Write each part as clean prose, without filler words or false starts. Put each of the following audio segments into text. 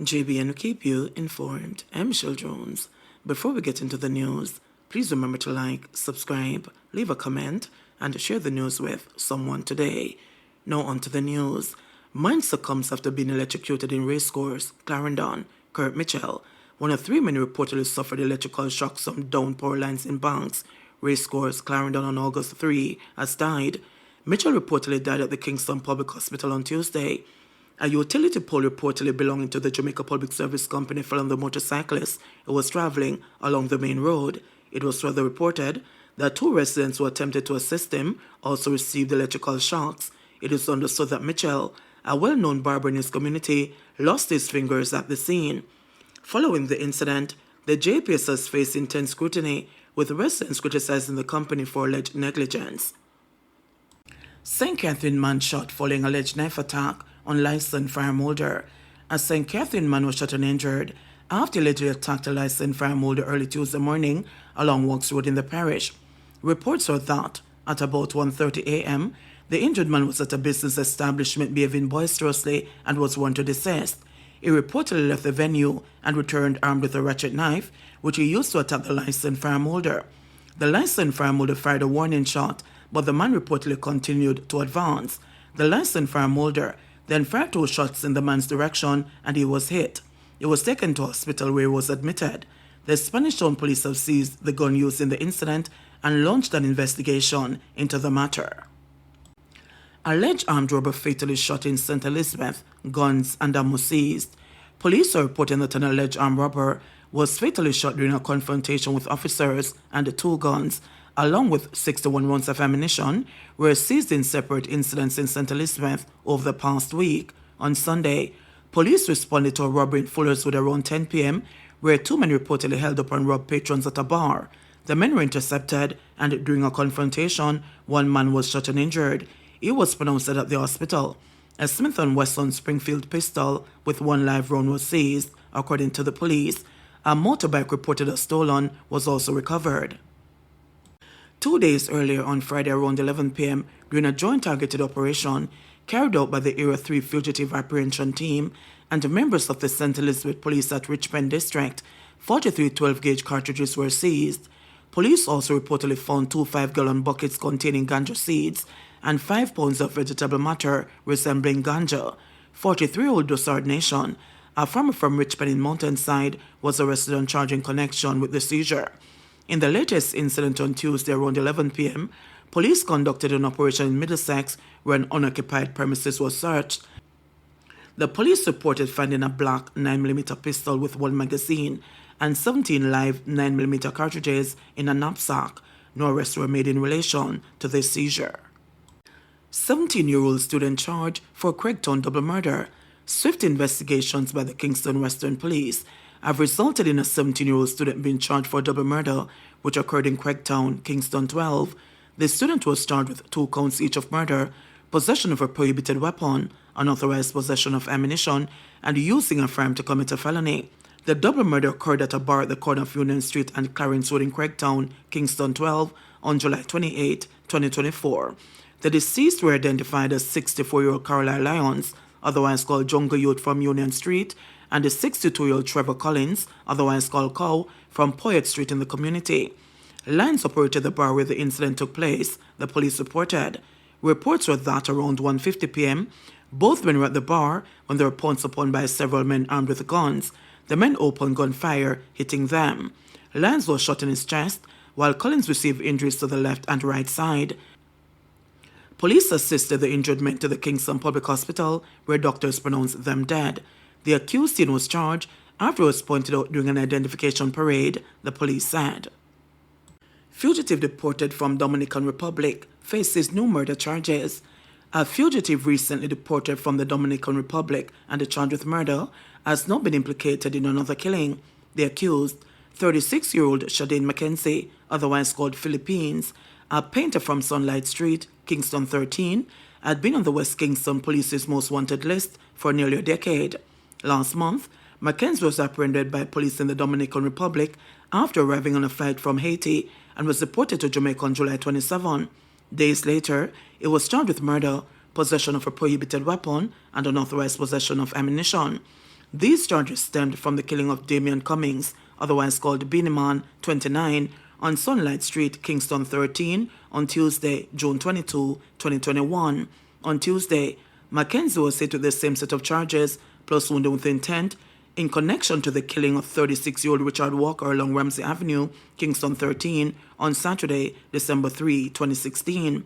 JBNN will keep you informed. I'm Michelle Jones. Before we get into the news, please remember to like, subscribe, leave a comment, and share the news with someone today. Now on to the news. Man succumbs after being electrocuted in racecourse, Clarendon. Kurt Mitchell, one of 3 men who reportedly suffered electrical shocks from down power lines in Banks, racecourse, Clarendon on August 3, has died. Mitchell reportedly died at the Kingston Public Hospital on Tuesday. A utility pole reportedly belonging to the Jamaica Public Service Company fell on the motorcyclist who was traveling along the main road. It was further reported that 2 residents who attempted to assist him also received electrical shocks. It is understood that Mitchell, a well-known barber in his community, lost his fingers at the scene. Following the incident, the JPS has faced intense scrutiny, with residents criticizing the company for alleged negligence. St. Catherine man shot following alleged knife attack on licensed firearm holder. A St. Catherine man was shot and injured after he allegedly attacked a licensed firearm holder early Tuesday morning along Walks Road in the parish. Reports are that at about 1:30 a.m., the injured man was at a business establishment behaving boisterously and was warned to desist. He reportedly left the venue and returned armed with a ratchet knife, which he used to attack the licensed firearm holder. The licensed firearm holder fired a warning shot, but the man reportedly continued to advance. The licensed firearm holder then fired 2 shots in the man's direction and he was hit. He was taken to hospital where he was admitted. The Spanish Town Police have seized the gun used in the incident and launched an investigation into the matter. Alleged armed robber fatally shot in St. Elizabeth, guns and ammo seized. Police are reporting that an alleged armed robber was fatally shot during a confrontation with officers, and the 2 guns, along with 61 rounds of ammunition, were seized in separate incidents in St. Elizabeth over the past week. On Sunday, police responded to a robbery in Fullerswood around 10 p.m., where 2 men reportedly held up and robbed patrons at a bar. The men were intercepted, and during a confrontation, 1 man was shot and injured. He was pronounced dead at the hospital. A Smith & Wesson Springfield pistol with 1 live round was seized, according to the police. A motorbike reported as stolen was also recovered. 2 days earlier, on Friday around 11 p.m., during a joint targeted operation carried out by the Area 3 Fugitive Apprehension Team and members of the St. Elizabeth Police at Richmond District, 43 12-gauge cartridges were seized. Police also reportedly found 2 5-gallon buckets containing ganja seeds and 5 pounds of vegetable matter resembling ganja. 43-year-old Dosard Nation, a farmer from Richmond in Mountainside, was arrested on charge in connection with the seizure. In the latest incident on Tuesday around 11 p.m., police conducted an operation in Middlesex where an unoccupied premises was searched. The police reported finding a black 9mm pistol with 1 magazine and 17 live 9mm cartridges in a knapsack. No arrests were made in relation to this seizure. 17-year-old student charged for Craigtown double murder. Swift investigations by the Kingston Western Police have resulted in a 17-year-old student being charged for double murder, which occurred in Craigtown, Kingston 12. The student was charged with 2 counts each of murder, possession of a prohibited weapon, unauthorized possession of ammunition, and using a firearm to commit a felony. The double murder occurred at a bar at the corner of Union Street and Clarence Road in Craigtown, Kingston 12, on July 28, 2024. The deceased were identified as 64-year-old Caroline Lyons, otherwise called Jungle Youth from Union Street, and the 62-year-old Trevor Collins, otherwise called Cow, from Poyet Street in the community. Lyons operated the bar where the incident took place, the police reported. Reports were that around 1:50 p.m., both men were at the bar when they were pounced upon by several men armed with guns. The men opened gunfire, hitting them. Lyons was shot in his chest, while Collins received injuries to the left and right side. Police assisted the injured men to the Kingston Public Hospital, where doctors pronounced them dead. The accused teen was charged after it was pointed out during an identification parade, the police said. Fugitive deported from Dominican Republic faces new murder charges. A fugitive recently deported from the Dominican Republic and charged with murder has not been implicated in another killing. The accused, 36-year-old Shadane Mackenzie, otherwise called Philippines, a painter from Sunlight Street, Kingston 13, had been on the West Kingston Police's most wanted list for nearly a decade. Last month, Mackenzie was apprehended by police in the Dominican Republic after arriving on a flight from Haiti and was deported to Jamaica on July 27. Days later, he was charged with murder, possession of a prohibited weapon, and unauthorized possession of ammunition. These charges stemmed from the killing of Damian Cummings, otherwise called Beanie Man, 29, on Sunlight Street, Kingston 13, on Tuesday, June 22, 2021. On Tuesday, Mackenzie was hit with the same set of charges, plus wounded with intent, in connection to the killing of 36-year-old Richard Walker along Ramsey Avenue, Kingston 13, on Saturday, December 3, 2016.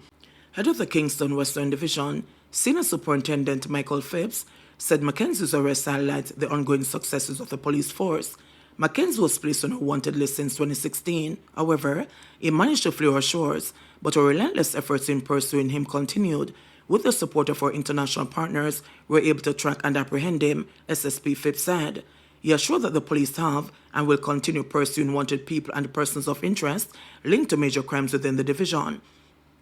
Head of the Kingston Western Division, Senior Superintendent Michael Phipps, said Mackenzie's arrest highlights the ongoing successes of the police force. Mackenzie was placed on a wanted list since 2016. However, he managed to flee our shores, but our relentless efforts in pursuing him continued. With the support of our international partners, we were able to track and apprehend him, SSP Phipps said. He assured that the police have and will continue pursuing wanted people and persons of interest linked to major crimes within the division.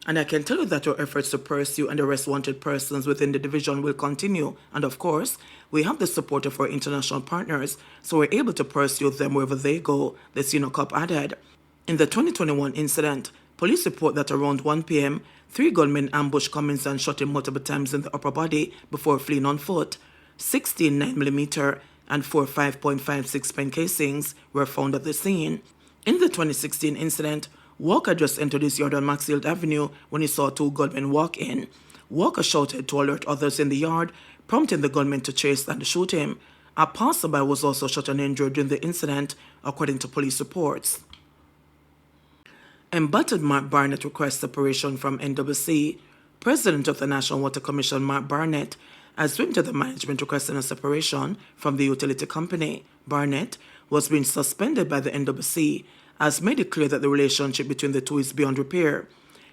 And I can tell you that our efforts to pursue and arrest wanted persons within the division will continue. And of course, we have the support of our international partners, so we're able to pursue them wherever they go, the senior cop added. In the 2021 incident, police report that around 1 p.m., 3 gunmen ambushed Cummings and shot him multiple times in the upper body before fleeing on foot. 16 9mm and 4 5.56 pen casings were found at the scene. In the 2016 incident, Walker just entered his yard on Maxfield Avenue when he saw 2 gunmen walk in. Walker shouted to alert others in the yard, prompting the gunmen to chase and shoot him. A passerby was also shot and injured during the incident, according to police reports. Embattled Mark Barnett requests separation from NWC. President of the National Water Commission, Mark Barnett, has written to the management requesting a separation from the utility company. Barnett was being suspended by the NWC, has made it clear that the relationship between the two is beyond repair.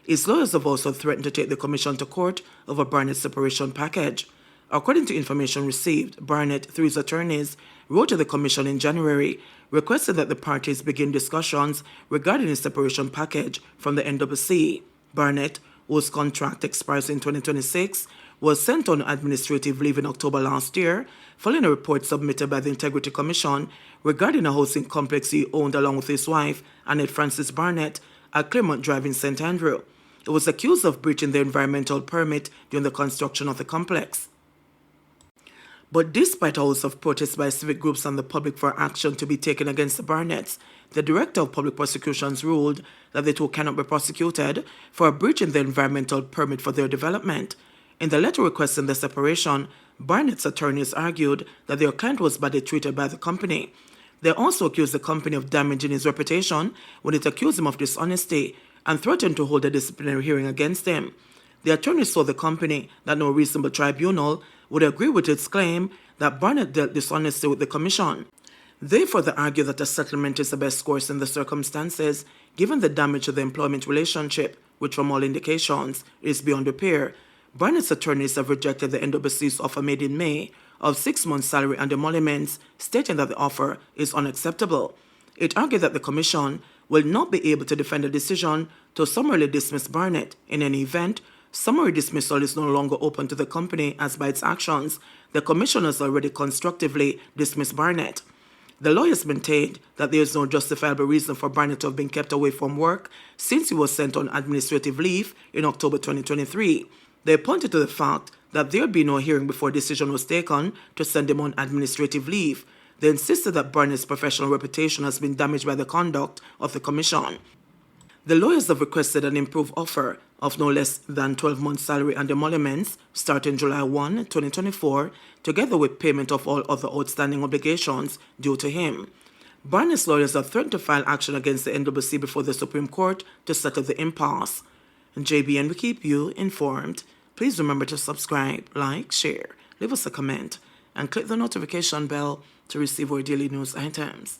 His lawyers have also threatened to take the commission to court over Barnett's separation package. According to information received, Barnett, through his attorneys, wrote to the commission in January requesting that the parties begin discussions regarding his separation package from the NWC. Barnett, whose contract expires in 2026, was sent on administrative leave in October last year, following a report submitted by the Integrity Commission regarding a housing complex he owned along with his wife, Annette Francis Barnett, at Claremont Drive in St. Andrew. He was accused of breaching the environmental permit during the construction of the complex. But despite a host of protests by civic groups and the public for action to be taken against the Barnetts, the Director of Public Prosecutions ruled that the two cannot be prosecuted for breaching the environmental permit for their development. In the letter requesting the separation, Barnett's attorneys argued that their client was badly treated by the company. They also accused the company of damaging his reputation when it accused him of dishonesty and threatened to hold a disciplinary hearing against him. The attorneys told the company that no reasonable tribunal would agree with its claim that Barnett dealt dishonestly with the commission. They further argue that a settlement is the best course in the circumstances, given the damage to the employment relationship, which from all indications is beyond repair. Barnett's attorneys have rejected the NWC's offer made in May of 6 months' salary and emoluments, stating that the offer is unacceptable. It argued that the commission will not be able to defend a decision to summarily dismiss Barnett. In any event, summary dismissal is no longer open to the company, as by its actions, the commission has already constructively dismissed Barnett. The lawyers maintained that there is no justifiable reason for Barnett to have been kept away from work since he was sent on administrative leave in October 2023. They pointed to the fact that there would be no hearing before a decision was taken to send him on administrative leave. They insisted that Barnett's professional reputation has been damaged by the conduct of the commission. The lawyers have requested an improved offer of no less than 12 months' salary and emoluments starting July 1, 2024, together with payment of all other outstanding obligations due to him. Barnett's lawyers have threatened to file action against the NWC before the Supreme Court to settle the impasse. JBN will keep you informed. Please remember to subscribe, like, share, leave us a comment, and click the notification bell to receive our daily news items.